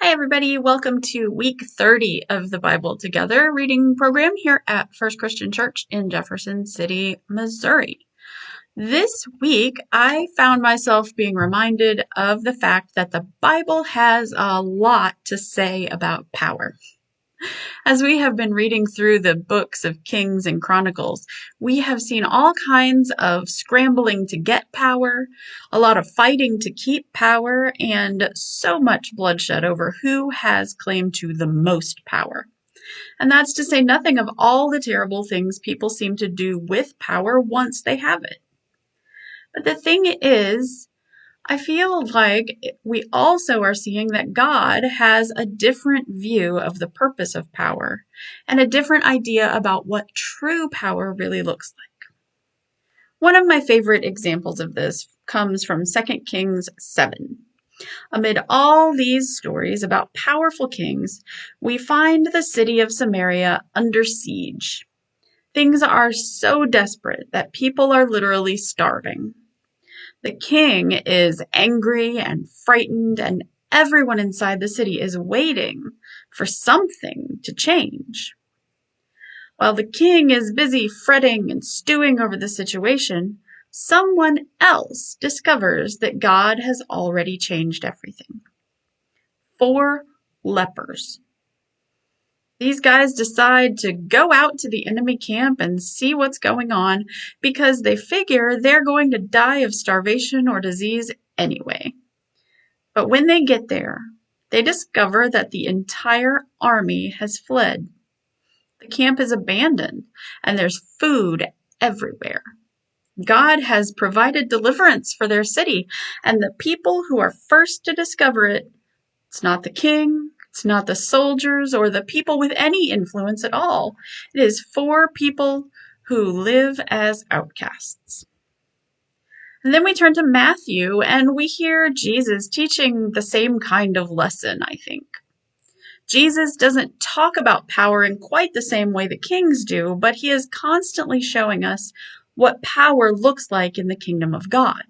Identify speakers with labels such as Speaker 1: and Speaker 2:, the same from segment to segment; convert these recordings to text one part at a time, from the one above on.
Speaker 1: Hi, everybody. Welcome to week 30 of the Bible Together reading program here at First Christian Church in Jefferson City, Missouri. This week, I found myself being reminded of the fact that the Bible has a lot to say about power. As we have been reading through the books of Kings and Chronicles, we have seen all kinds of scrambling to get power, a lot of fighting to keep power, and so much bloodshed over who has claim to the most power. And that's to say nothing of all the terrible things people seem to do with power once they have it. But the thing is, I feel like we also are seeing that God has a different view of the purpose of power and a different idea about what true power really looks like. One of my favorite examples of this comes from 2 Kings 7. Amid all these stories about powerful kings, we find the city of Samaria under siege. Things are so desperate that people are literally starving. The king is angry and frightened, and everyone inside the city is waiting for something to change. While the king is busy fretting and stewing over the situation, someone else discovers that God has already changed everything. 4 lepers. These guys decide to go out to the enemy camp and see what's going on because they figure they're going to die of starvation or disease anyway. But when they get there, they discover that the entire army has fled. The camp is abandoned and there's food everywhere. God has provided deliverance for their city, and the people who are first to discover it, it's not the king, it's not the soldiers or the people with any influence at all. It is 4 people who live as outcasts. And then we turn to Matthew and we hear Jesus teaching the same kind of lesson, I think. Jesus doesn't talk about power in quite the same way the kings do, but he is constantly showing us what power looks like in the kingdom of God.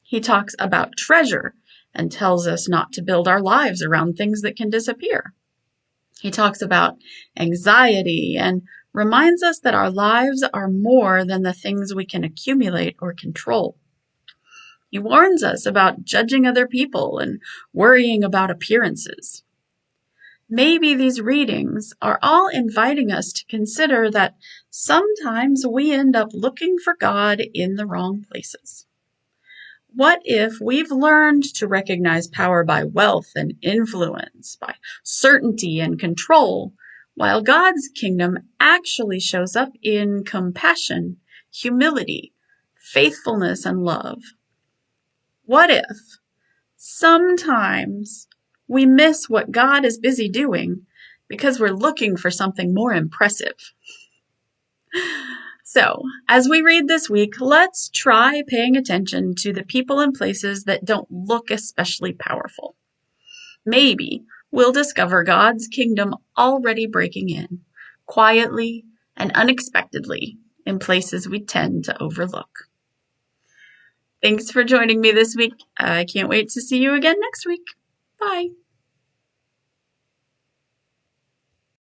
Speaker 1: He talks about treasure and tells us not to build our lives around things that can disappear. He talks about anxiety and reminds us that our lives are more than the things we can accumulate or control. He warns us about judging other people and worrying about appearances. Maybe these readings are all inviting us to consider that sometimes we end up looking for God in the wrong places. What if we've learned to recognize power by wealth and influence, by certainty and control, while God's kingdom actually shows up in compassion, humility, faithfulness, and love? What if sometimes we miss what God is busy doing because we're looking for something more impressive? So, as we read this week, let's try paying attention to the people and places that don't look especially powerful. Maybe we'll discover God's kingdom already breaking in, quietly and unexpectedly, in places we tend to overlook. Thanks for joining me this week. I can't wait to see you again next week. Bye.